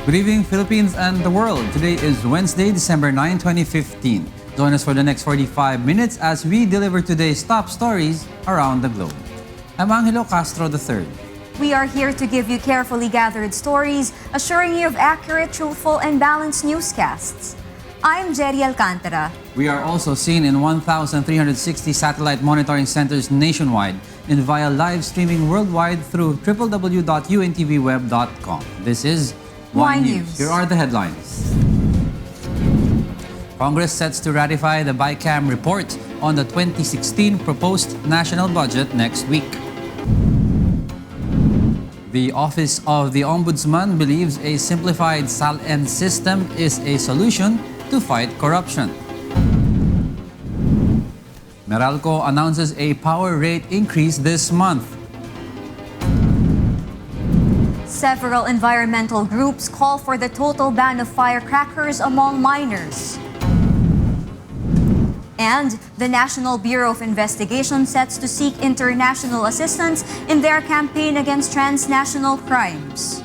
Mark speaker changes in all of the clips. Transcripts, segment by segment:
Speaker 1: Good evening, Philippines and the world. Today is Wednesday, December 9, 2015. Join us for the next 45 minutes as we deliver today's top stories around the globe. I'm Angelo Castro III.
Speaker 2: We are here to give you carefully gathered stories, assuring you of accurate, truthful, and balanced newscasts. I'm Gerry Alcantara.
Speaker 1: We are also seen in 1,360 satellite monitoring centers nationwide and via live streaming worldwide through www.untvweb.com. This is
Speaker 2: Why News.
Speaker 1: Here are the headlines. Congress sets to ratify the BICAM report on the 2016 proposed national budget next week. The Office of the Ombudsman believes a simplified SALN system is a solution to fight corruption. Meralco announces a power rate increase this month.
Speaker 2: Several environmental groups call for the total ban of firecrackers among minors. And the National Bureau of Investigation sets to seek international assistance in their campaign against transnational crimes.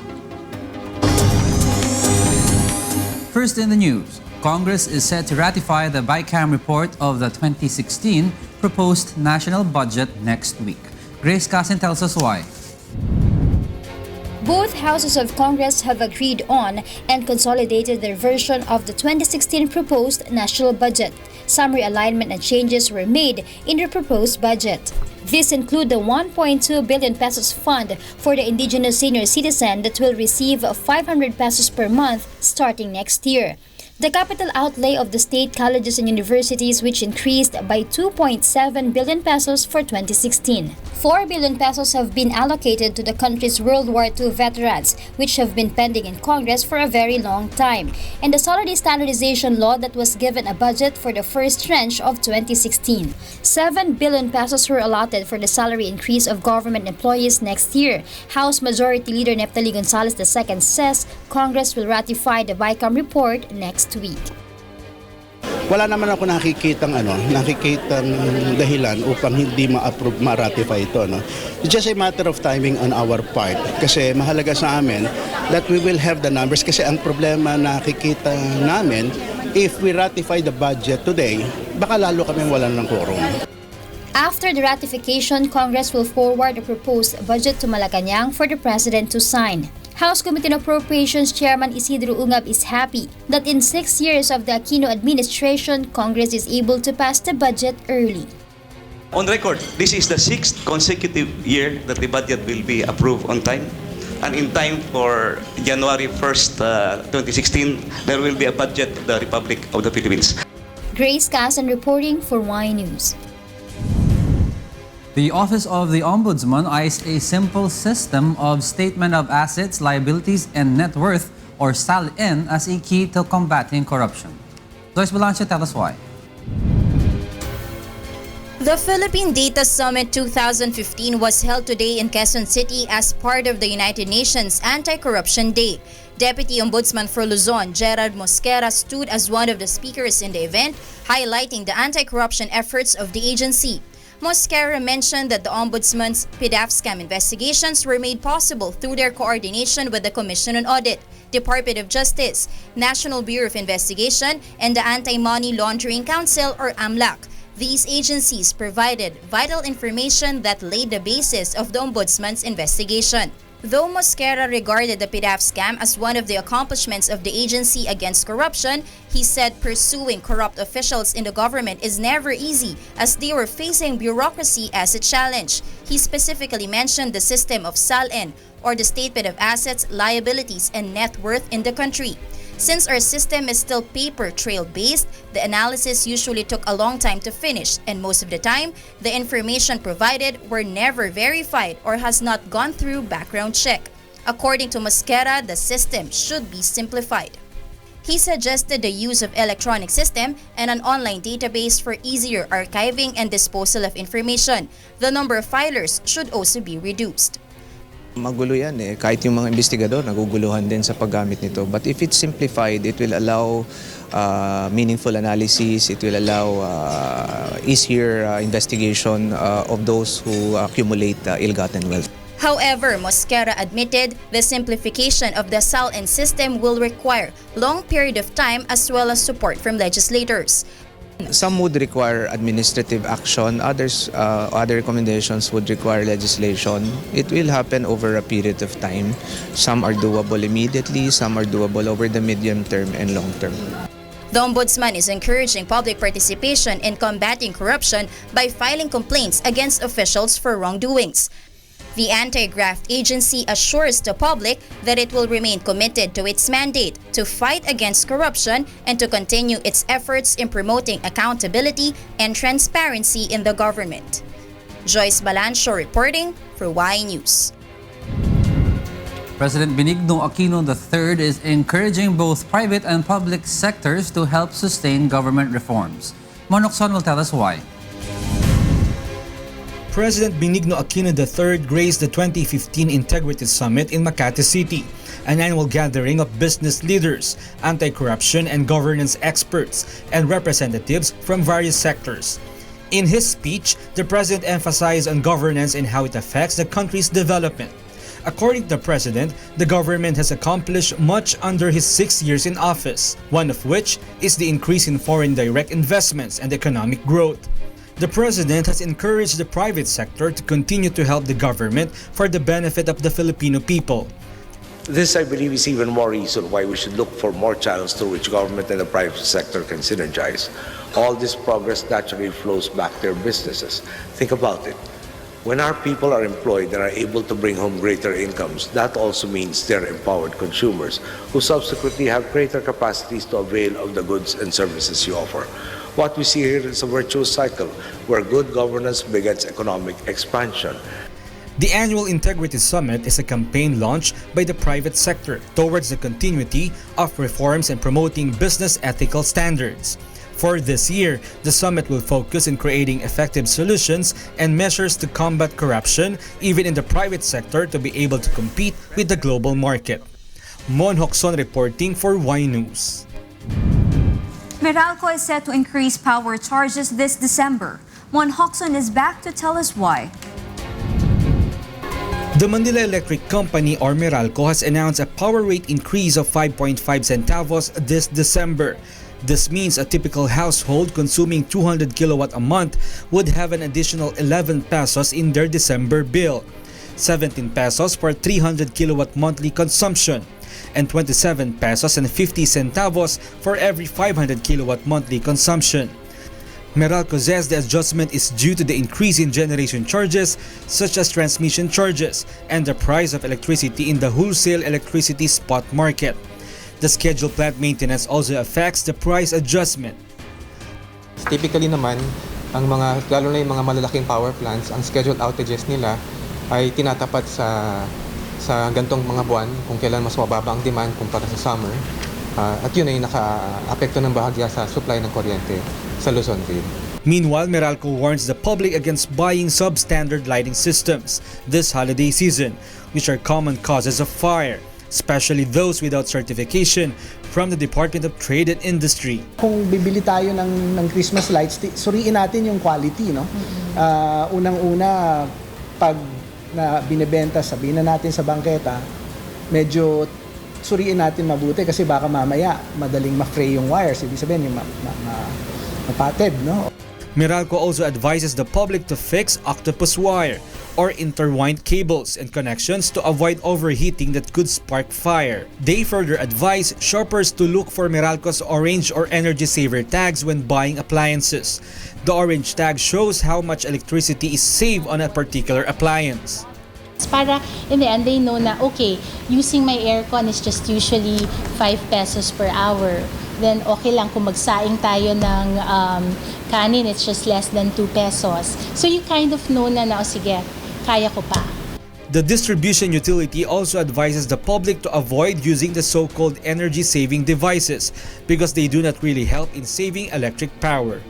Speaker 1: First in the news, Congress is set to ratify the BICAM report of the 2016 proposed national budget next week. Grace Casin tells us why.
Speaker 3: Both houses of Congress have agreed on and consolidated their version of the 2016 proposed national budget. Some realignment and changes were made in the proposed budget. These include the 1.2 billion pesos fund for the indigenous senior citizen that will receive 500 pesos per month starting next year. The capital outlay of the state colleges and universities, which increased by 2.7 billion pesos for 2016. 4 billion pesos have been allocated to the country's World War II veterans, which have been pending in Congress for a very long time, and the salary standardization law that was given a budget for the first tranche of 2016. 7 billion pesos were allotted for the salary increase of government employees next year. House Majority Leader Neptali Gonzales II says Congress will ratify the BICAM report next week.
Speaker 4: Wala naman ako nakikitang dahilan upang hindi ma-approve, ma-ratify ito. No? It's just a matter of timing on our part. Kasi mahalaga sa amin that we will have the numbers. Kasi ang problema nakikita namin, if we ratify the budget today, baka lalo kami walan ng quorum.
Speaker 3: After the ratification, Congress will forward the proposed budget to Malacanang for the President to sign. House Committee on Appropriations Chairman Isidro Ungab is happy that in 6 years of the Aquino administration, Congress is able to pass the budget early.
Speaker 5: On record, this is the 6th consecutive year that the budget will be approved on time. And in time for January 1st, 2016, there will be a budget of the Republic of the Philippines.
Speaker 3: Grace Casan reporting for Y News.
Speaker 1: The Office of the Ombudsman eyes a simple system of Statement of Assets, Liabilities, and Net Worth, or SALN, as a key to combating corruption. Joyce Balancha, tell us why.
Speaker 6: The Philippine Data Summit 2015 was held today in Quezon City as part of the United Nations Anti-Corruption Day. Deputy Ombudsman for Luzon, Gerard Mosquera, stood as one of the speakers in the event, highlighting the anti-corruption efforts of the agency. Mosquera mentioned that the Ombudsman's PDAF scam investigations were made possible through their coordination with the Commission on Audit, Department of Justice, National Bureau of Investigation, and the Anti-Money Laundering Council or AMLAC. These agencies provided vital information that laid the basis of the Ombudsman's investigation. Though Mosquera regarded the PDAF scam as one of the accomplishments of the agency against corruption, he said pursuing corrupt officials in the government is never easy as they were facing bureaucracy as a challenge. He specifically mentioned the system of SALN, or the Statement of Assets, Liabilities, and Net Worth in the country. Since our system is still paper trail based, the analysis usually took a long time to finish, and most of the time, the information provided were never verified or has not gone through background check. According to Mosquera, the system should be simplified. He suggested the use of electronic system and an online database for easier archiving and disposal of information. The number of filers should also be reduced.
Speaker 7: Magulo yan eh. Kahit yung mga investigador, naguguluhan din sa paggamit nito. But if it's simplified, it will allow meaningful analysis. It will allow easier investigation of those who accumulate ill-gotten wealth.
Speaker 6: However, Mosquera admitted the simplification of the SALN system will require long period of time as well as support from legislators.
Speaker 7: Some would require administrative action, others, other recommendations would require legislation. It will happen over a period of time. Some are doable immediately, some are doable over the medium term and long term.
Speaker 6: The Ombudsman is encouraging public participation in combating corruption by filing complaints against officials for wrongdoings. The anti-graft agency assures the public that it will remain committed to its mandate to fight against corruption and to continue its efforts in promoting accountability and transparency in the government. Joyce Balancho reporting for Y News.
Speaker 1: President Benigno Aquino III is encouraging both private and public sectors to help sustain government reforms. Monokson will tell us why.
Speaker 8: President Benigno Aquino III graced the 2015 Integrity Summit in Makati City, an annual gathering of business leaders, anti-corruption and governance experts, and representatives from various sectors. In his speech, the president emphasized on governance and how it affects the country's development. According to the president, the government has accomplished much under his 6 years in office, one of which is the increase in foreign direct investments and economic growth. The president has encouraged the private sector to continue to help the government for the benefit of the Filipino people.
Speaker 9: This, I believe, is even more reason why we should look for more channels through which government and the private sector can synergize. All this progress naturally flows back to their businesses. Think about it. When our people are employed and are able to bring home greater incomes, that also means they're empowered consumers who subsequently have greater capacities to avail of the goods and services you offer. What we see here is a virtuous cycle where good governance begets economic expansion.
Speaker 8: The annual Integrity Summit is a campaign launched by the private sector towards the continuity of reforms and promoting business ethical standards. For this year, the summit will focus on creating effective solutions and measures to combat corruption even in the private sector to be able to compete with the global market. Mon Hokson reporting for Y News.
Speaker 2: Meralco is set to increase power charges this December. Mon Hokson is back to tell us why.
Speaker 8: The Manila Electric Company or Meralco has announced a power rate increase of 5.5 centavos this December. This means a typical household consuming 200 kilowatt a month would have an additional 11 pesos in their December bill, 17 pesos for 300 kilowatt monthly consumption, and 27 pesos and 50 centavos for every 500 kilowatt monthly consumption. Meralco says the adjustment is due to the increase in generation charges such as transmission charges and the price of electricity in the wholesale electricity spot market. The scheduled plant maintenance also affects the price adjustment.
Speaker 10: Typically naman, lalo na yung mga malalaking power plants, ang scheduled outages nila ay tinatapat sa gantong mga buwan kung kailan mas mababa ang demand kumpara sa summer. At yun ay naka-apekto ng bahagya sa supply ng kuryente sa Luzon grid.
Speaker 8: Meanwhile, Meralco warns the public against buying substandard lighting systems this holiday season, which are common causes of fire, especially those without certification from the Department of Trade and Industry.
Speaker 11: Kung bibili tayo ng Christmas lights, suriin natin yung quality, no? Unang-una, pag na binebenta, sabihin na natin sa bangketa, medyo suriin natin mabuti kasi baka mamaya madaling ma-fray yung wires. Ibig sabihin yung mapatid, no?
Speaker 8: Meralco also advises the public to fix octopus wire or intertwined cables and connections to avoid overheating that could spark fire. They further advise shoppers to look for Meralco's orange or energy saver tags when buying appliances. The orange tag shows how much electricity is saved on a particular appliance.
Speaker 12: Para in the end, they know na, okay, using my aircon is just usually 5 pesos per hour. Then okay lang kung magsaing tayo ng kanin, it's just less than 2 pesos. So you kind of know na, sige, kaya ko pa.
Speaker 8: The distribution utility also advises the public to avoid using the so-called energy-saving devices because they do not really help in saving electric power.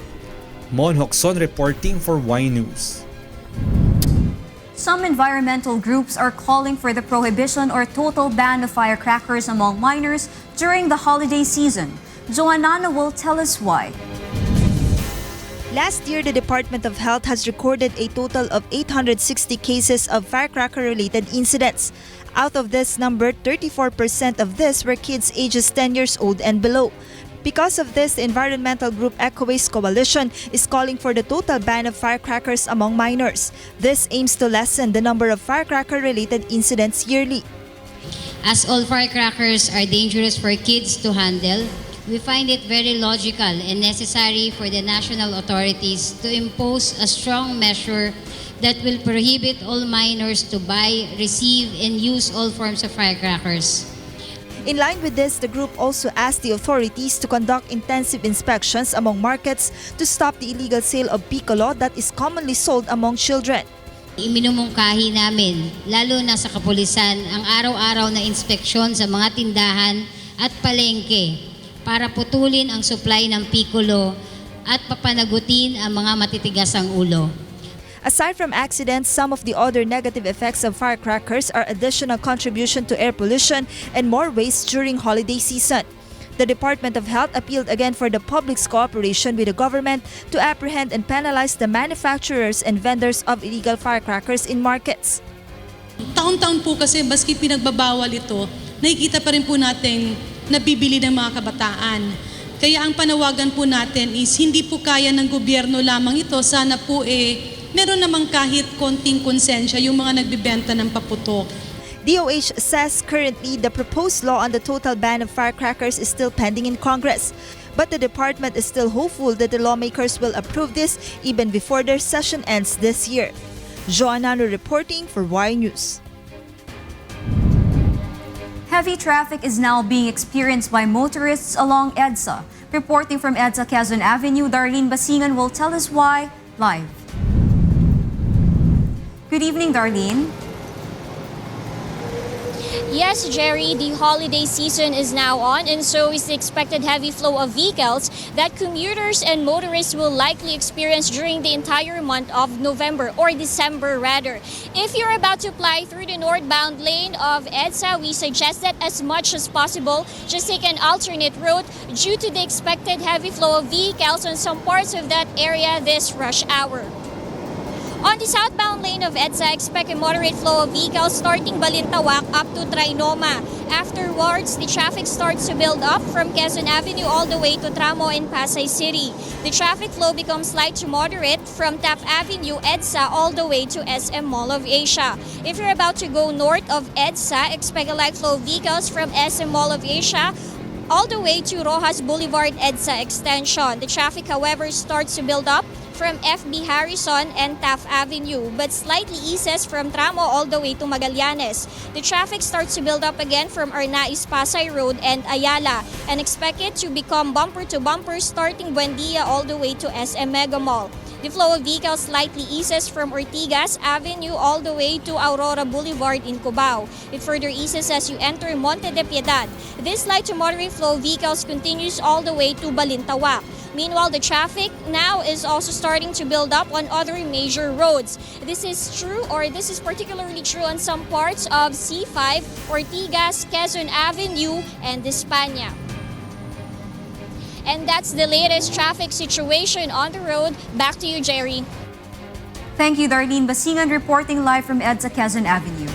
Speaker 8: Mon Hokson reporting for Y News.
Speaker 2: Some environmental groups are calling for the prohibition or total ban of firecrackers among minors during the holiday season. Joanna will tell us why.
Speaker 13: Last year, the Department of Health has recorded a total of 860 cases of firecracker-related incidents. Out of this number, 34% of this were kids ages 10 years old and below. Because of this, the environmental group Eco Waste Coalition is calling for the total ban of firecrackers among minors. This aims to lessen the number of firecracker-related incidents yearly.
Speaker 14: As all firecrackers are dangerous for kids to handle, we find it very logical and necessary for the national authorities to impose a strong measure that will prohibit all minors to buy, receive, and use all forms of firecrackers.
Speaker 13: In line with this, the group also asked the authorities to conduct intensive inspections among markets to stop the illegal sale of piccolo that is commonly sold among children.
Speaker 14: Iminumungkahi namin, lalo na sa kapulisan, ang araw-araw na inspeksyon sa mga tindahan at palengke para putulin ang supply ng piccolo at papanagutin ang mga matitigasang ulo.
Speaker 13: Aside from accidents, some of the other negative effects of firecrackers are additional contribution to air pollution and more waste during holiday season. The Department of Health appealed again for the public's cooperation with the government to apprehend and penalize the manufacturers and vendors of illegal firecrackers in markets.
Speaker 15: Taon-taon po kasi baski pinagbabawal ito, nakikita pa rin po natin nabibili ng mga kabataan. Kaya ang panawagan po natin is hindi po kaya ng gobyerno lamang ito, sana po meron namang kahit konting konsensya yung mga nagbibenta ng paputok.
Speaker 13: DOH says currently the proposed law on the total ban of firecrackers is still pending in Congress. But the department is still hopeful that the lawmakers will approve this even before their session ends this year. Joanna reporting for Y News.
Speaker 2: Heavy traffic is now being experienced by motorists along EDSA. Reporting from EDSA Quezon Avenue, Darlene Basingan will tell us why live. Good evening, Darlene.
Speaker 3: Yes, Gerry, the holiday season is now on, and so is the expected heavy flow of vehicles that commuters and motorists will likely experience during the entire month of November, or December rather. If you're about to fly through the northbound lane of EDSA, we suggest that as much as possible, just take an alternate route due to the expected heavy flow of vehicles on some parts of that area this rush hour. On the southbound lane of EDSA, expect a moderate flow of vehicles starting Balintawak up to Trinoma. Afterwards, the traffic starts to build up from Quezon Avenue all the way to Tramo and Pasay City. The traffic flow becomes light to moderate from Taft Avenue, EDSA, all the way to SM Mall of Asia. If you're about to go north of EDSA, expect a light flow of vehicles from SM Mall of Asia all the way to Rojas Boulevard EDSA extension. The traffic, however, starts to build up from FB Harrison and Taft Avenue, but slightly eases from Tramo all the way to Magallanes. The traffic starts to build up again from Arnaiz Pasay Road and Ayala, and expect it to become bumper to bumper starting Buendia all the way to SM Mega Mall. The flow of vehicles slightly eases from Ortigas Avenue all the way to Aurora Boulevard in Cubao. It further eases as you enter Monte de Piedad. This light to moderate flow of vehicles continues all the way to Balintawak. Meanwhile, the traffic now is also starting to build up on other major roads. This is particularly true on some parts of C5, Ortigas, Quezon Avenue, and España. And that's the latest traffic situation on the road. Back to you, Gerry.
Speaker 2: Thank you, Darlene Basingan, reporting live from EDSA Quezon Avenue.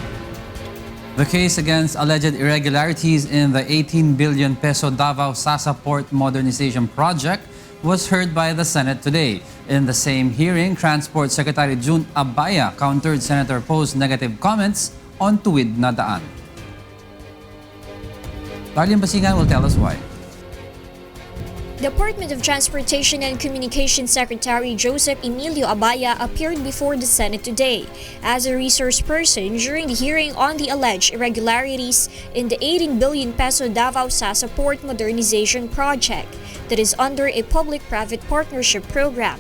Speaker 1: The case against alleged irregularities in the 18 billion peso Davao-Sasa Port Modernization Project was heard by the Senate today. In the same hearing, Transport Secretary June Abaya countered Senator Poe's negative comments on Tuwid na Daan. Darlene Basingan will tell us why.
Speaker 3: Department of Transportation and Communications Secretary Joseph Emilio Abaya appeared before the Senate today as a resource person during the hearing on the alleged irregularities in the 18 billion peso Davao-Sasa Port Modernization Project that is under a public-private partnership program.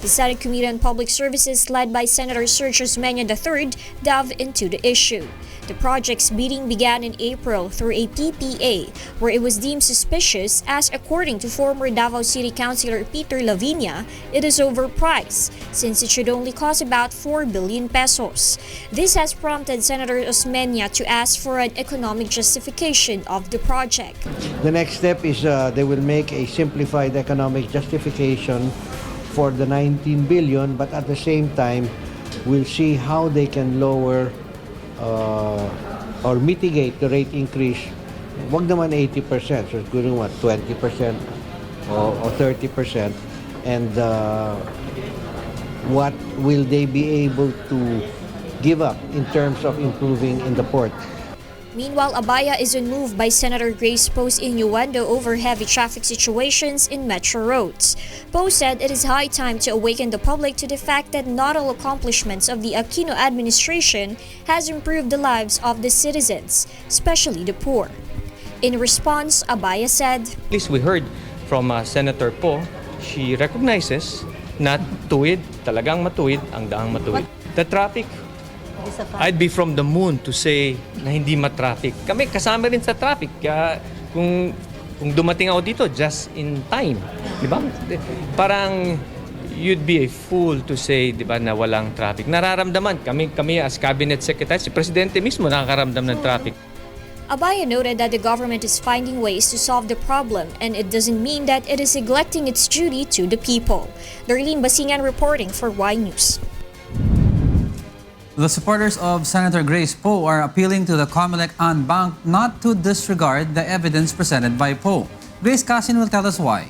Speaker 16: The Senate Committee on Public Services, led by Senator Sergio Osmeña III, delved into the issue. The project's bidding began in April through a PPA, where it was deemed suspicious as, according to former Davao City Councilor Peter Lavinia, it is overpriced since it should only cost about 4 billion pesos. This has prompted Senator Osmeña to ask for an economic justification of the project.
Speaker 17: The next step is they will make a simplified economic justification for the 19 billion, but at the same time, we'll see how they can lower or mitigate the rate increase. Wag naman 80%, so siguro what, 20% or 30%. And what will they be able to give up in terms of improving in the port?
Speaker 16: Meanwhile, Abaya is unmoved by Senator Grace Poe's innuendo over heavy traffic situations in metro roads. Poe said it is high time to awaken the public to the fact that not all accomplishments of the Aquino administration has improved the lives of the citizens, especially the poor. In response, Abaya said,
Speaker 18: At least we heard from Senator Poe, she recognizes na talagang matuwid ang daang matuwid. The traffic, I'd be from the moon to say na hindi matraffic. Kami kasama rin sa traffic. Kaya kung dumating ako dito just in time, di ba? Parang you'd be a fool to say, di ba, na walang traffic. Nararamdaman kami as cabinet secretary, si presidente mismo nakakaramdam ng traffic.
Speaker 16: Abaya noted that the government is finding ways to solve the problem, and it doesn't mean that it is neglecting its duty to the people. Darlene Basingan reporting for Y News.
Speaker 1: The supporters of Senator Grace Poe are appealing to the COMELEC and Bank not to disregard the evidence presented by Poe. Grace Casin will tell us why.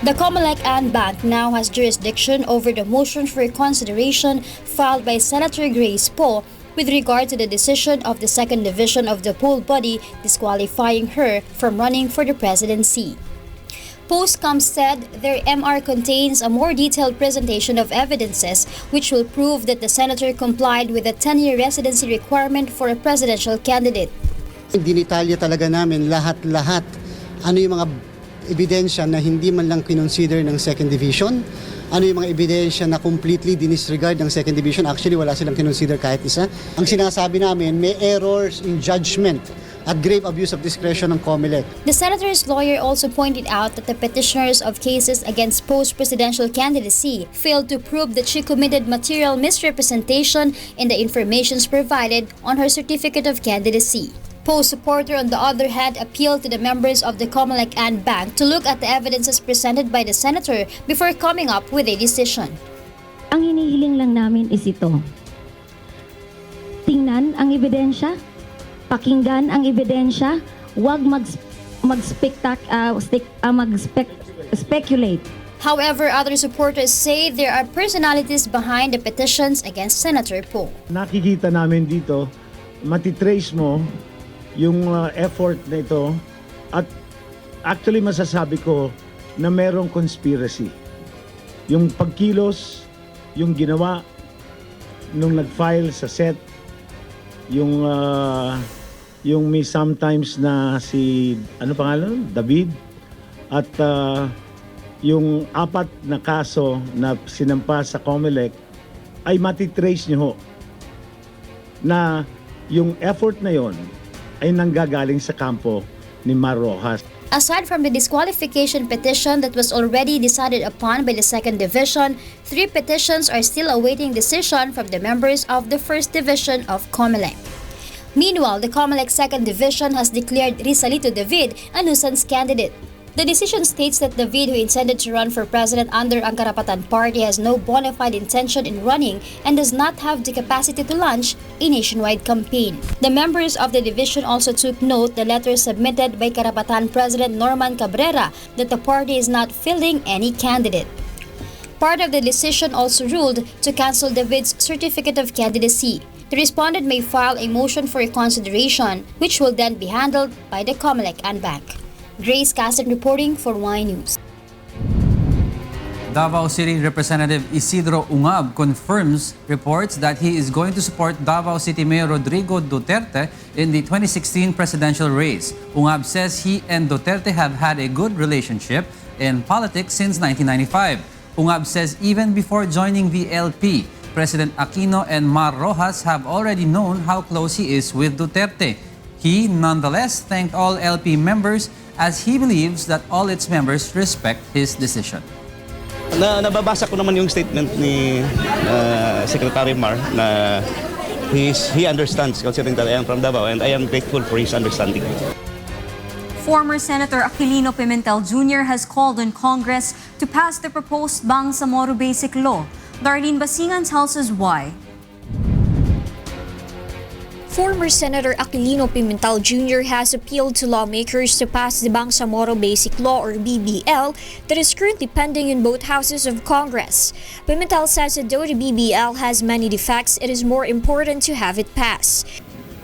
Speaker 3: The COMELEC and Bank now has jurisdiction over the motion for reconsideration filed by Senator Grace Poe with regard to the decision of the second division of the poll body disqualifying her from running for the presidency. Postcom said their MR contains a more detailed presentation of evidences which will prove that the senator complied with the 10-year residency requirement for a presidential candidate.
Speaker 19: Dinitalya talaga namin lahat-lahat ano yung mga ebidensya na hindi man lang kinonsider ng second division, ano yung mga ebidensya na completely dinisregard ng second division. Actually, wala silang kinonsider kahit isa. Ang sinasabi namin, may errors in judgment at grave abuse of discretion ng COMELEC.
Speaker 3: The senator's lawyer also pointed out that the petitioners of cases against Poe's presidential candidacy failed to prove that she committed material misrepresentation in the informations provided on her certificate of candidacy. Poe's supporter, on the other hand, appealed to the members of the COMELEC and Bank to look at the evidences presented by the senator before coming up with a decision.
Speaker 20: Ang hinihiling lang namin is ito. Tingnan ang ebidensya, pakinggan ang ebidensya, huwag mag-speculate.
Speaker 3: However, other supporters say there are personalities behind the petitions against Senator Poe.
Speaker 21: Nakikita namin dito, matitrace mo yung effort na ito at actually masasabi ko na merong conspiracy. Yung pagkilos, yung ginawa nung nag-file sa set, yung may sometimes na si, ano pangalan? David. At yung 4 na kaso na sinampa sa COMELEC ay matitrace nyo ho na yung effort na yon ay nanggagaling sa kampo ni Mar Rojas.
Speaker 3: Aside from the disqualification petition that was already decided upon by the second division, 3 petitions are still awaiting decision from the members of the first division of COMELEC. Meanwhile, the COMELEC second division has declared Rizalito David a nuisance candidate. The decision states that David, who intended to run for president under ang Karapatan Party, has no bona fide intention in running and does not have the capacity to launch a nationwide campaign. The members of the division also took note the letter submitted by Karapatan President Norman Cabrera that the party is not fielding any candidate. Part of the decision also ruled to cancel David's certificate of candidacy. The respondent may file a motion for reconsideration, which will then be handled by the COMELEC and Bank. Grace Castro reporting for Y News.
Speaker 1: Davao City Representative Isidro Ungab confirms reports that he is going to support Davao City Mayor Rodrigo Duterte in the 2016 presidential race. Ungab says he and Duterte have had a good relationship in politics since 1995. Ungab says even before joining the LP, President Aquino and Mar Rojas have already known how close he is with Duterte. He nonetheless thanked all LP members as he believes that all its members respect his decision.
Speaker 5: Nababasa ko naman yung statement ni Secretary Mar na he understands considering that I am from Davao and I am grateful for his understanding.
Speaker 2: Former Senator Aquilino Pimentel Jr. has called on Congress to pass the proposed Bangsamoro Basic Law. Darlene Basingan tells us why.
Speaker 16: Former Senator Aquilino Pimentel Jr. has appealed to lawmakers to pass the Bangsamoro Basic Law or BBL that is currently pending in both houses of Congress. Pimentel says that though the BBL has many defects, it is more important to have it pass.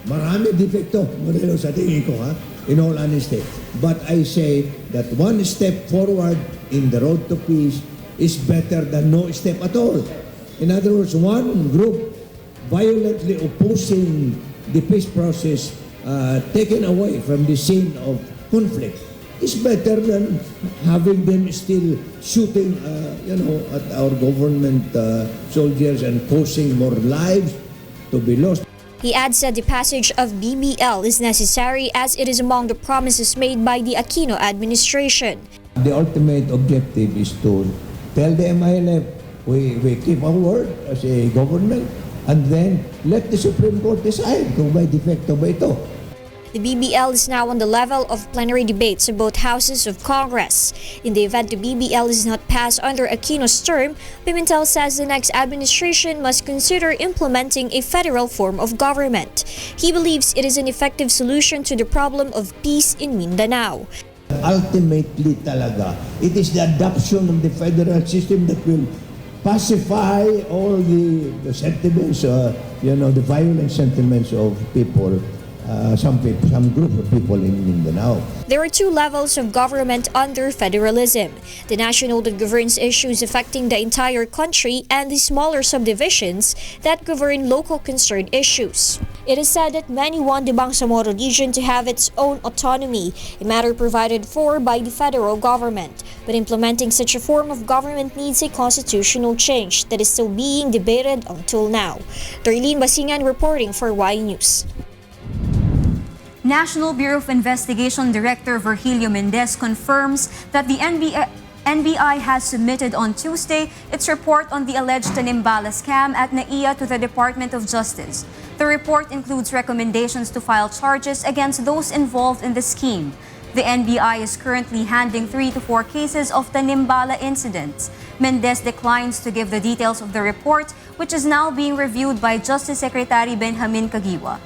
Speaker 4: Marami defekto, Marilo, sa tingin ko, ha? In all honesty. But I say that one step forward in the road to peace is better than no step at all. In other words, one group violently opposing the peace process taken away from the scene of conflict is better than having them still shooting at our government soldiers and causing more lives to be lost.
Speaker 16: He adds that the passage of BBL is necessary as it is among the promises made by the Aquino administration.
Speaker 4: The ultimate objective is to tell the MILF we keep our word as a government and then let the Supreme Court decide kung may defecto ba ito.
Speaker 16: The BBL is now on the level of plenary debates in both houses of Congress. In the event the BBL is not passed under Aquino's term, Pimentel says the next administration must consider implementing a federal form of government. He believes it is an effective solution to the problem of peace in Mindanao.
Speaker 4: Ultimately talaga, it is the adoption of the federal system that will pacify all the sentiments, the violent sentiments of people. Some group of people in Mindanao.
Speaker 16: There are two levels of government under federalism. The national that governs issues affecting the entire country and the smaller subdivisions that govern local concerned issues. It is said that many want the Bangsamoro region to have its own autonomy, a matter provided for by the federal government. But implementing such a form of government needs a constitutional change that is still being debated until now. Darlene Basingan reporting for Y News.
Speaker 2: National Bureau of Investigation Director Virgilio Mendez confirms that the NBI has submitted on Tuesday its report on the alleged Tanimbala scam at NAIA to the Department of Justice. The report includes recommendations to file charges against those involved in the scheme. The NBI is currently handling 3 to 4 cases of Tanimbala incidents. Mendez declines to give the details of the report, which is now being reviewed by Justice Secretary Benjamin Caguioa.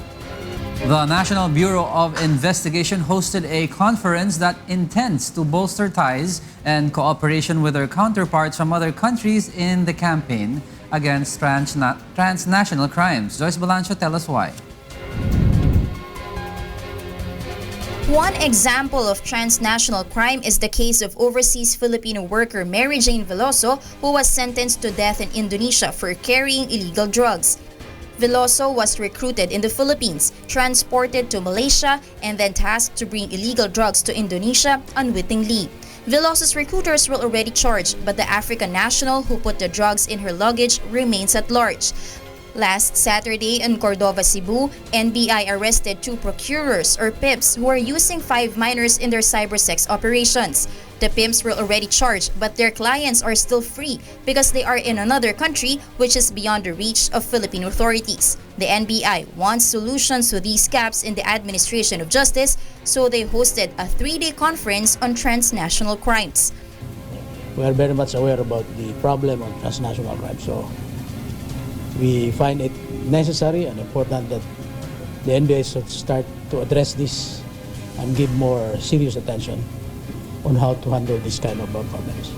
Speaker 1: The National Bureau of Investigation hosted a conference that intends to bolster ties and cooperation with their counterparts from other countries in the campaign against transnational crimes. Joyce Balancho, tell us why.
Speaker 6: One example of transnational crime is the case of overseas Filipino worker Mary Jane Veloso, who was sentenced to death in Indonesia for carrying illegal drugs. Veloso was recruited in the Philippines, transported to Malaysia, and then tasked to bring illegal drugs to Indonesia unwittingly. Veloso's recruiters were already charged, but the African national who put the drugs in her luggage remains at large. Last Saturday in Cordova, Cebu, NBI arrested 2 procurers or pimps who are using 5 minors in their cybersex operations. The pimps were already charged, but their clients are still free because they are in another country which is beyond the reach of Philippine authorities. The NBI wants solutions to these gaps in the administration of justice, so they hosted a 3-day conference on transnational crimes.
Speaker 22: We are very much aware about the problem of transnational crime, so we find it necessary and important that the NBI should start to address this and give more serious attention on how to handle this kind of problems.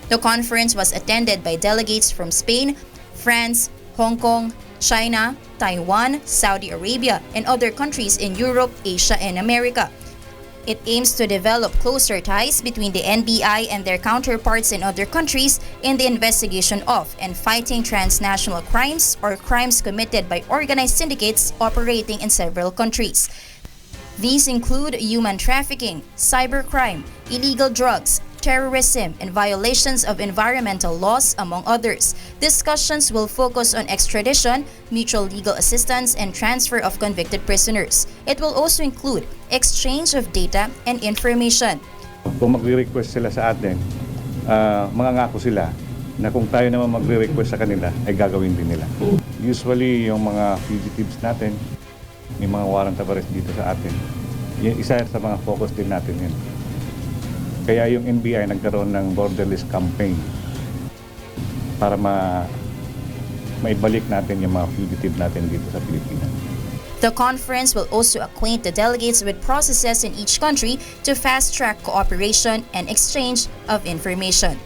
Speaker 6: The conference was attended by delegates from Spain, France, Hong Kong, China, Taiwan, Saudi Arabia, and other countries in Europe, Asia, and America. It aims to develop closer ties between the NBI and their counterparts in other countries in the investigation of and fighting transnational crimes or crimes committed by organized syndicates operating in several countries. These include human trafficking, cybercrime, illegal drugs, terrorism, and violations of environmental laws, among others. Discussions will focus on extradition, mutual legal assistance, and transfer of convicted prisoners. It will also include exchange of data and information.
Speaker 7: Kung magre-request sila sa atin, mangangako sila na kung tayo naman magre-request sa kanila, ay gagawin din nila. Usually, yung mga fugitives natin, may mga warrant of arrest dito sa atin. Isa sa mga focus din natin yun. Kaya yung NBI nagkaroon ng borderless campaign para maibalik natin yung mga fugitive natin dito sa Pilipinas.
Speaker 6: The conference will also acquaint the delegates with processes in each country to fast-track cooperation and exchange of information.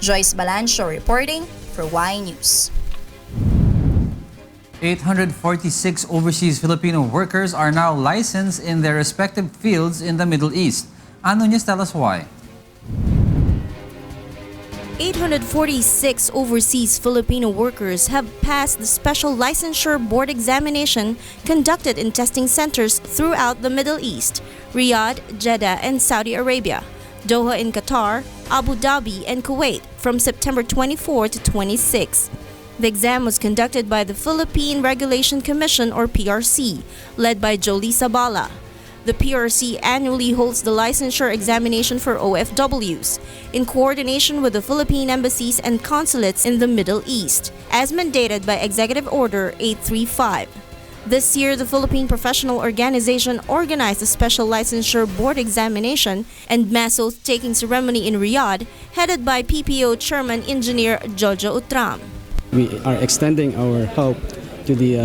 Speaker 6: Joyce Balancho reporting for Y News.
Speaker 1: 846 overseas Filipino workers are now licensed in their respective fields in the Middle East. Ano News tell us why?
Speaker 9: 846 overseas Filipino workers have passed the special licensure board examination conducted in testing centers throughout the Middle East, Riyadh, Jeddah, and Saudi Arabia, Doha in Qatar, Abu Dhabi, and Kuwait from September 24 to 26. The exam was conducted by the Philippine Regulation Commission or PRC, led by Jolie Sabala. The PRC annually holds the licensure examination for OFWs in coordination with the Philippine embassies and consulates in the Middle East, as mandated by Executive Order 835. This year, the Philippine Professional Organization organized a special licensure board examination and mass oath-taking ceremony in Riyadh, headed by PPO Chairman Engineer Jojo Utram.
Speaker 23: We are extending our help to the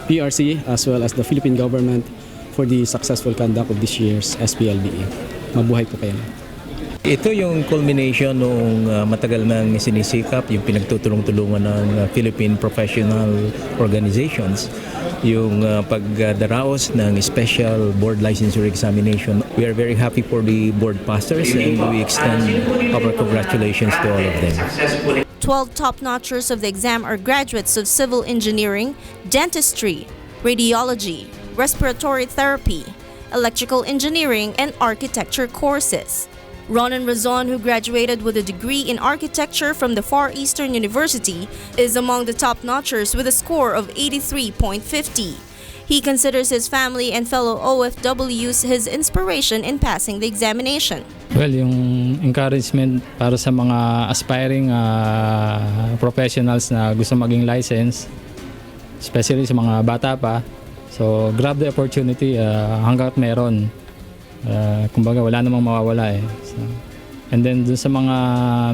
Speaker 23: PRC as well as the Philippine government for the successful conduct of this year's SPLBE. Mabuhay po kayo.
Speaker 24: Ito yung culmination ng matagal nang sinisikap, yung pinagtutulong-tulungan ng Philippine Professional Organizations, yung pagdaraos ng special board licensure examination. We are very happy for the board passers and we extend our congratulations to all of them.
Speaker 9: 12 top-notchers of the exam are graduates of civil engineering, dentistry, radiology, respiratory therapy, electrical engineering, and architecture courses. Ronan Razon, who graduated with a degree in architecture from the Far Eastern University, is among the top-notchers with a score of 83.50. He considers his family and fellow OFWs his inspiration in passing the examination.
Speaker 23: Well, yung encouragement para sa mga aspiring professionals na gusto maging license, especially sa mga bata pa. So, grab the opportunity hanggat meron. Kumbaga, wala namang mawawala eh. So, and then, dun sa mga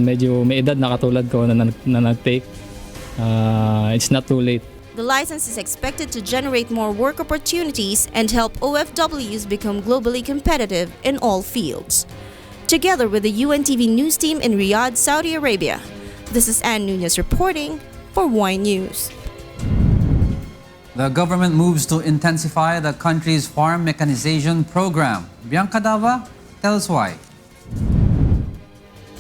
Speaker 23: medyo may edad na katulad ko na nag-take, it's not too late.
Speaker 9: The license is expected to generate more work opportunities and help OFWs become globally competitive in all fields. Together with the UNTV news team in Riyadh, Saudi Arabia, this is Ann Nunez reporting for Y News.
Speaker 1: The government moves to intensify the country's farm mechanization program. Bianca Dava, tell us why.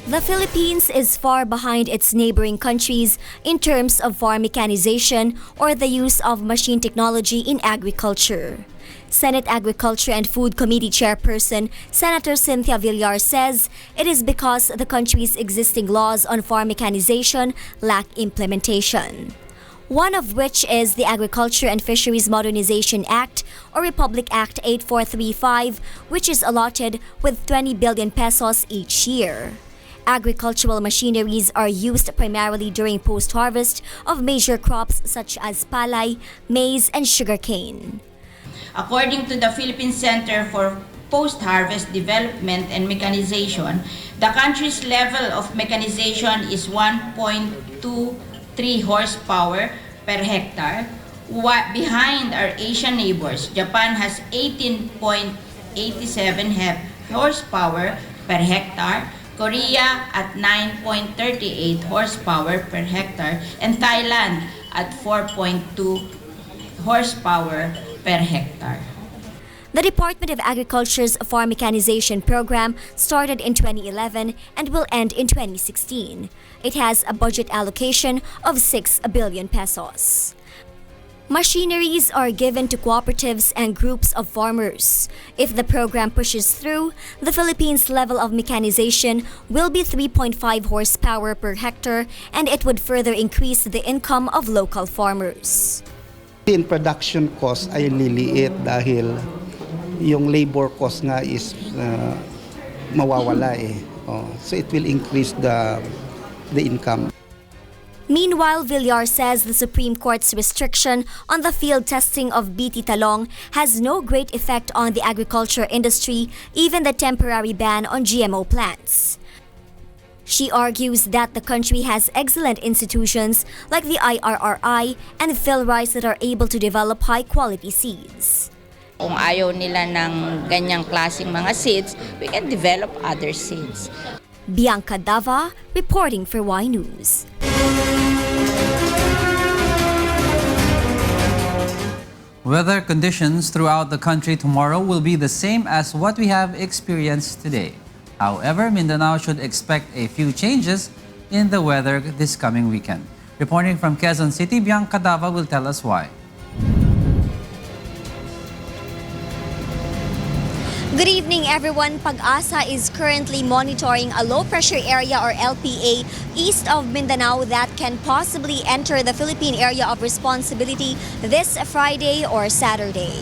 Speaker 16: The Philippines is far behind its neighboring countries in terms of farm mechanization or the use of machine technology in agriculture. Senate Agriculture and Food Committee Chairperson Senator Cynthia Villar says it is because the country's existing laws on farm mechanization lack implementation. One of which is the Agriculture and Fisheries Modernization Act or Republic Act 8435, which is allotted with 20 billion pesos each year. Agricultural machineries are used primarily during post-harvest of major crops such as palay, maize, and sugarcane.
Speaker 25: According to the Philippine Center for Post-Harvest Development and Mechanization, the country's level of mechanization is 1.23 horsepower per hectare. Behind our Asian neighbors, Japan has 18.87 horsepower per hectare, Korea at 9.38 horsepower per hectare, and Thailand at 4.2 horsepower per hectare.
Speaker 8: The Department of Agriculture's farm mechanization program started in 2011 and will end in 2016. It has a budget allocation of 6 billion pesos. Machineries are given to cooperatives and groups of farmers. If the program pushes through, the Philippines' level of mechanization will be 3.5 horsepower per hectare, and it would further increase the income of local farmers.
Speaker 10: In production cost ay liliit dahil yung labor cost nga is mawawala eh. So it will increase the income.
Speaker 8: Meanwhile, Villar says the Supreme Court's restriction on the field testing of BT talong has no great effect on the agriculture industry, even the temporary ban on GMO plants. She argues that the country has excellent institutions like the IRRI and PhilRice that are able to develop high-quality seeds.
Speaker 11: Kung ayaw nila ng ganyang klaseng mga seeds, we can develop other seeds.
Speaker 8: Bianca Dava, reporting for Y News.
Speaker 1: Weather conditions throughout the country tomorrow will be the same as what we have experienced today. However, Mindanao should expect a few changes in the weather this coming weekend. Reporting from Quezon City, Bianca Dava will tell us why.
Speaker 8: Good evening, everyone. Pag-asa is currently monitoring a low-pressure area or LPA east of Mindanao that can possibly enter the Philippine area of responsibility this Friday or Saturday.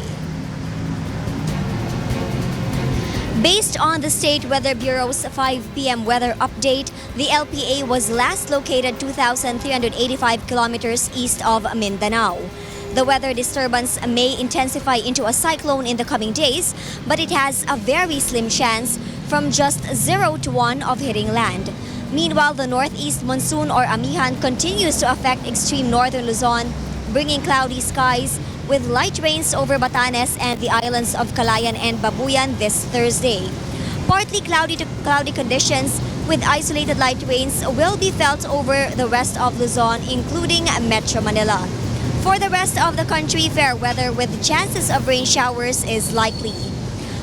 Speaker 8: Based on the State Weather Bureau's 5 p.m. weather update, the LPA was last located 2,385 kilometers east of Mindanao. The weather disturbance may intensify into a cyclone in the coming days, but it has a very slim chance from just 0 to 1 of hitting land. Meanwhile, the northeast monsoon or amihan continues to affect extreme northern Luzon, bringing cloudy skies with light rains over Batanes and the islands of Calayan and Babuyan this Thursday. Partly cloudy to cloudy conditions with isolated light rains will be felt over the rest of Luzon, including Metro Manila. For the rest of the country, fair weather with chances of rain showers is likely.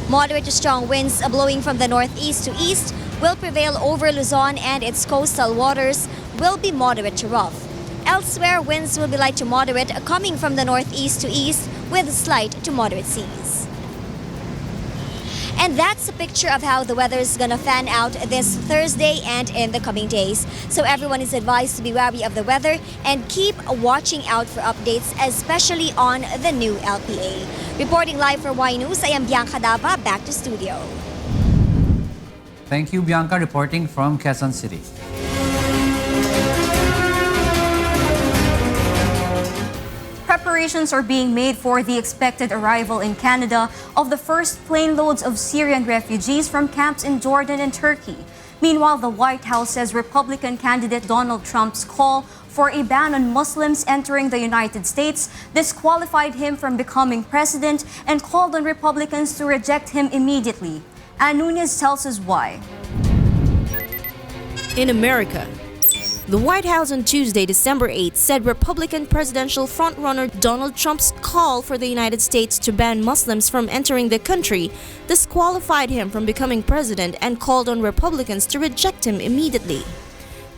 Speaker 8: Moderate to strong winds blowing from the northeast to east will prevail over Luzon, and its coastal waters will be moderate to rough. Elsewhere, winds will be light to moderate coming from the northeast to east with slight to moderate seas. And that's a picture of how the weather is gonna fan out this Thursday and in the coming days. So everyone is advised to be wary of the weather and keep watching out for updates, especially on the new LPA. Reporting live for Y News, I am Bianca Dava, back to studio.
Speaker 1: Thank you, Bianca, reporting from Quezon City.
Speaker 2: Preparations are being made for the expected arrival in Canada of the first plane loads of Syrian refugees from camps in Jordan and Turkey. Meanwhile, the White House says Republican candidate Donald Trump's call for a ban on Muslims entering the United States disqualified him from becoming president and called on Republicans to reject him immediately. Ann Nunez tells us why.
Speaker 9: In America, the White House on Tuesday, December 8, said Republican presidential frontrunner Donald Trump's call for the United States to ban Muslims from entering the country disqualified him from becoming president and called on Republicans to reject him immediately.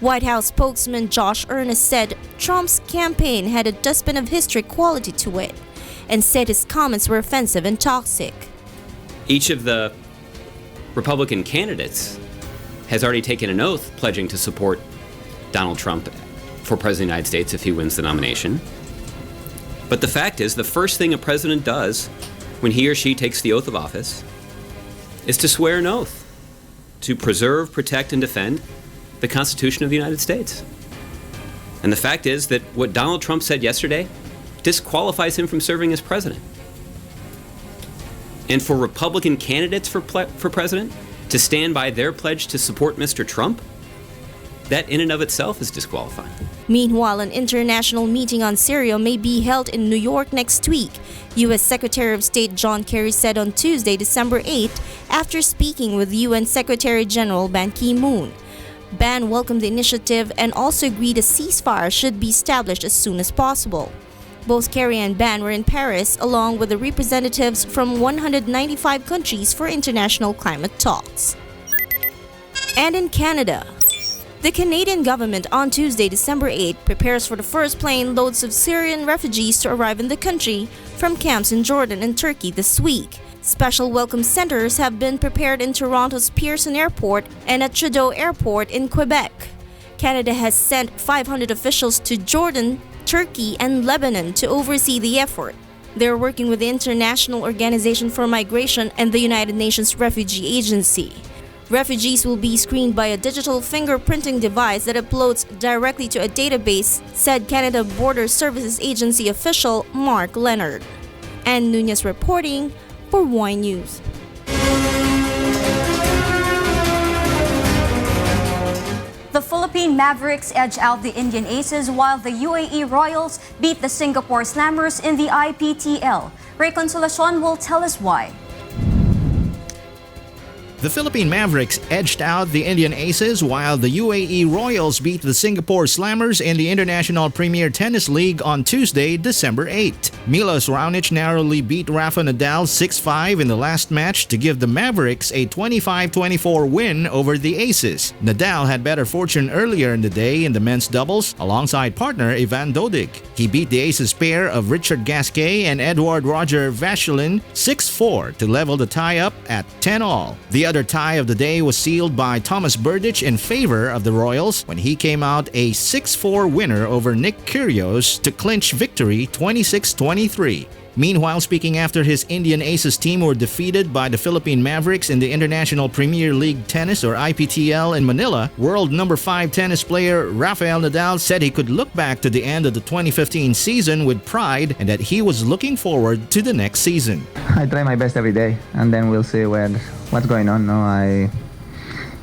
Speaker 9: White House spokesman Josh Earnest said Trump's campaign had a dustbin of history quality to it and said his comments were offensive and toxic.
Speaker 12: Each of the Republican candidates has already taken an oath pledging to support Donald Trump for President of the United States if he wins the nomination. But the fact is, the first thing a president does when he or she takes the oath of office is to swear an oath to preserve, protect, and defend the Constitution of the United States. And the fact is that what Donald Trump said yesterday disqualifies him from serving as president. And for Republican candidates for president to stand by their pledge to support Mr. Trump, that in and of itself is disqualifying.
Speaker 9: Meanwhile, an international meeting on Syria may be held in New York next week, U.S. Secretary of State John Kerry said on Tuesday, December 8, after speaking with UN Secretary General Ban Ki-moon. Ban welcomed the initiative and also agreed a ceasefire should be established as soon as possible. Both Gerry and Ban were in Paris along with the representatives from 195 countries for international climate talks. And in Canada, the Canadian government on Tuesday, December 8, prepares for the first plane loads of Syrian refugees to arrive in the country from camps in Jordan and Turkey this week. Special welcome centers have been prepared in Toronto's Pearson Airport and at Trudeau Airport in Quebec. Canada has sent 500 officials to Jordan, Turkey, and Lebanon to oversee the effort. They're working with the International Organization for Migration and the United Nations Refugee Agency. Refugees will be screened by a digital fingerprinting device that uploads directly to a database, said Canada Border Services Agency official Mark Leonard. And Nunez reporting for Y News.
Speaker 2: The Philippine Mavericks edge out the Indian Aces while the UAE Royals beat the Singapore Slammers in the IPTL. Ray Consolacion will tell us why.
Speaker 13: The Philippine Mavericks edged out the Indian Aces while the UAE Royals beat the Singapore Slammers in the International Premier Tennis League on Tuesday, December 8. Milos Raonic narrowly beat Rafa Nadal 6-5 in the last match to give the Mavericks a 25-24 win over the Aces. Nadal had better fortune earlier in the day in the men's doubles alongside partner Ivan Dodig. He beat the Aces pair of Richard Gasquet and Edward Roger Vachulin 6-4 to level the tie-up at 10-all. The other tie of the day was sealed by Thomas Berdych in favor of the Royals when he came out a 6-4 winner over Nick Kyrgios to clinch victory 26-23. Meanwhile, speaking after his Indian Aces team were defeated by the Philippine Mavericks in the International Premier League Tennis or IPTL in Manila, world number 5 tennis player Rafael Nadal said he could look back to the end of the 2015 season with pride and that he was looking forward to the next season.
Speaker 14: I try my best every day and then we'll see what's going on. No, I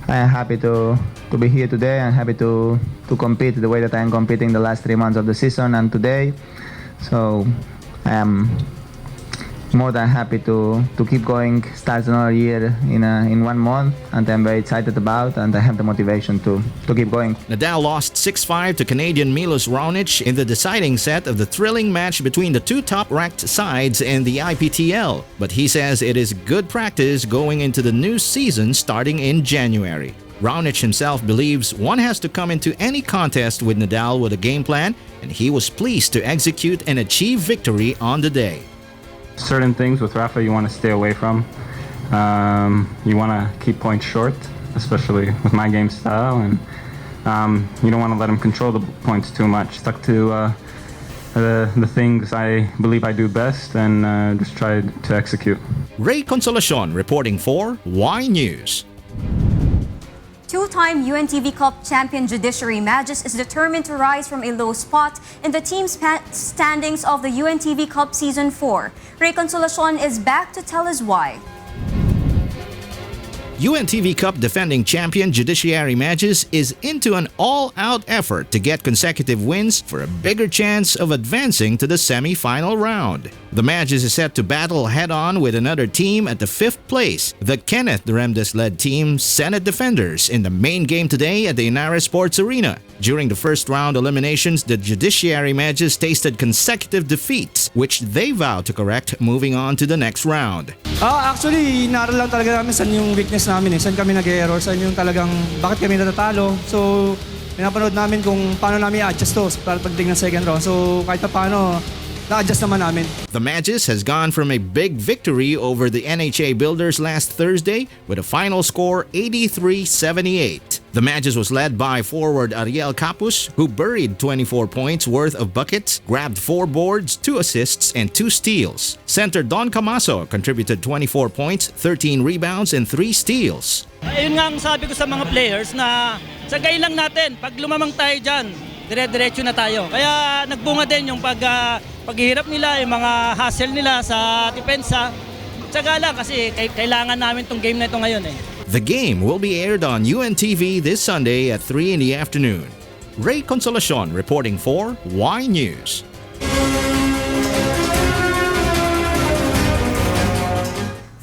Speaker 14: am happy to be here today. I'm happy to compete the way that I'm competing the last 3 months of the season and today. So I am more than happy to keep going, start another year in 1 month, and I'm very excited about, and I have the motivation to keep going.
Speaker 13: Nadal lost 6-5 to Canadian Milos Raonic in the deciding set of the thrilling match between the two top-ranked sides in the IPTL, but he says it is good practice going into the new season starting in January. Raonic himself believes one has to come into any contest with Nadal with a game plan, and he was pleased to execute and achieve victory on the day.
Speaker 15: Certain things with Rafa you want to stay away from. You want to keep points short, especially with my game style, and you don't want to let him control the points too much. Stuck to the things I believe I do best and just tried to execute.
Speaker 13: Ray Consolacion reporting for Y News.
Speaker 2: Two-time UNTV Cup champion Judiciary Magis is determined to rise from a low spot in the team's standings of the UNTV Cup Season 4. Ray Consolacion is back to tell us why.
Speaker 13: UNTV Cup defending champion Judiciary Magis is into an all-out effort to get consecutive wins for a bigger chance of advancing to the semi-final round. The Magis is set to battle head-on with another team at the 5th place, the Kenneth Duremdes-led team Senate Defenders, in the main game today at the Inares Sports Arena. During the first round eliminations, the Judiciary Magis tasted consecutive defeats, which they vow to correct moving on to the next round.
Speaker 17: Actually, inaral lang talaga namin saan yung weakness namin saan kami nag-error, saan yung talagang bakit kami natatalo. So, pinapanood namin kung paano namin i-adjust to para pagdating ng second round. So, kahit pa paano, na-adjust naman namin.
Speaker 13: The Magis has gone from a big victory over the NHA Builders last Thursday with a final score 83-78. The Magis was led by forward Ariel Capus, who buried 24 points worth of buckets, grabbed 4 boards, 2 assists, and 2 steals. Center Don Camaso contributed 24 points, 13 rebounds, and 3 steals.
Speaker 18: Ayun nga ang sabi ko sa mga players na sagay lang natin. Pag lumamang tayo dyan, dire-diretso na tayo. Kaya nagbunga din yung paghihirap nila, yung mga hustle nila sa depensa. Tsaga lang kasi kailangan namin tong game na ito ngayon eh.
Speaker 13: The game will be aired on UNTV this Sunday at 3 in the afternoon. Ray Consolacion reporting for Y News.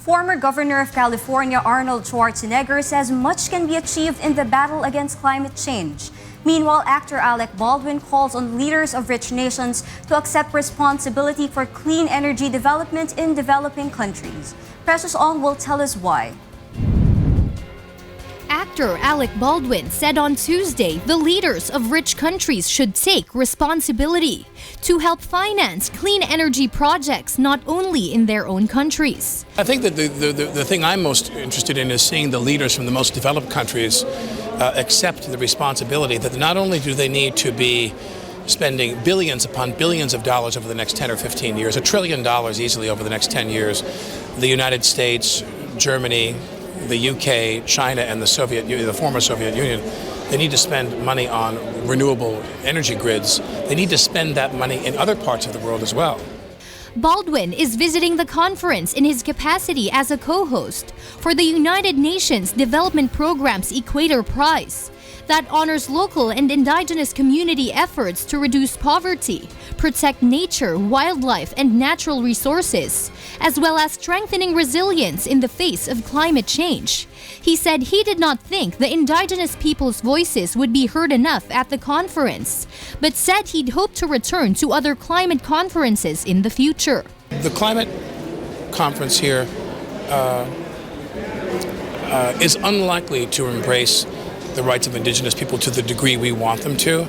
Speaker 2: Former Governor of California Arnold Schwarzenegger says much can be achieved in the battle against climate change. Meanwhile, actor Alec Baldwin calls on leaders of rich nations to accept responsibility for clean energy development in developing countries. Precious Ong will tell us why.
Speaker 3: Actor Alec Baldwin said on Tuesday the leaders of rich countries should take responsibility to help finance clean energy projects not only in their own countries.
Speaker 5: I think that the thing I'm most interested in is seeing the leaders from the most developed countries accept the responsibility that not only do they need to be spending billions upon billions of dollars over the next 10 or 15 years, $1 trillion easily over the next 10 years, the United States, Germany, the UK, China, and the former Soviet Union, they need to spend money on renewable energy grids. They need to spend that money in other parts of the world as well.
Speaker 3: Baldwin is visiting the conference in his capacity as a co-host for the United Nations Development Programme's Equator Prize that honors local and indigenous community efforts to reduce poverty, protect nature, wildlife, and natural resources, as well as strengthening resilience in the face of climate change. He said he did not think the indigenous people's voices would be heard enough at the conference, but said he'd hope to return to other climate conferences in the future.
Speaker 5: The climate conference here is unlikely to embrace the rights of indigenous people to the degree we want them to,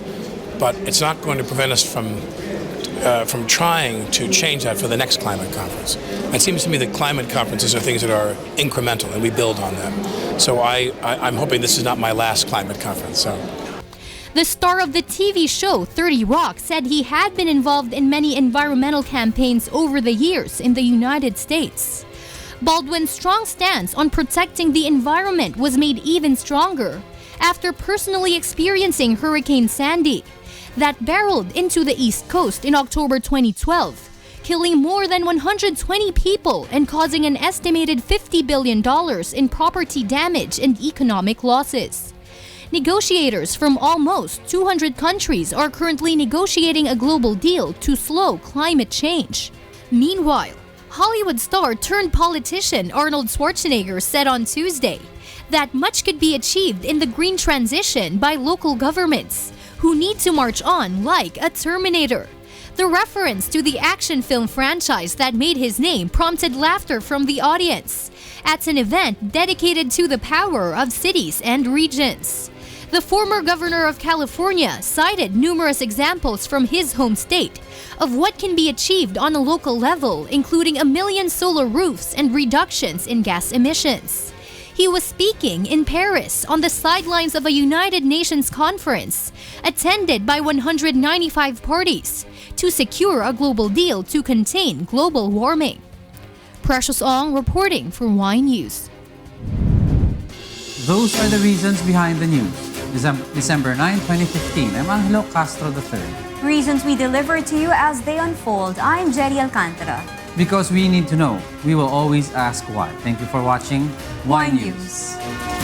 Speaker 5: but it's not going to prevent us from trying to change that for the next climate conference. It seems to me that climate conferences are things that are incremental and we build on them. So I'm hoping this is not my last climate conference.
Speaker 3: The star of the TV show 30 Rock said he had been involved in many environmental campaigns over the years in the United States. Baldwin's strong stance on protecting the environment was made even stronger after personally experiencing Hurricane Sandy that barreled into the East Coast in October 2012, killing more than 120 people and causing an estimated $50 billion in property damage and economic losses. Negotiators from almost 200 countries are currently negotiating a global deal to slow climate change. Meanwhile, Hollywood star turned politician Arnold Schwarzenegger said on Tuesday that much could be achieved in the green transition by local governments, who need to march on like a Terminator. The reference to the action film franchise that made his name prompted laughter from the audience at an event dedicated to the power of cities and regions. The former governor of California cited numerous examples from his home state of what can be achieved on a local level, including 1 million solar roofs and reductions in gas emissions. He was speaking in Paris on the sidelines of a United Nations conference attended by 195 parties to secure a global deal to contain global warming. Precious Ong reporting for Y News.
Speaker 1: Those are the reasons behind the news. December 9, 2015. I'm Angelo Castro III.
Speaker 2: Reasons we deliver to you as they unfold. I'm Gerry Alcantara.
Speaker 1: Because we need to know, we will always ask why. Thank you for watching Y
Speaker 2: Y
Speaker 1: News.
Speaker 2: News.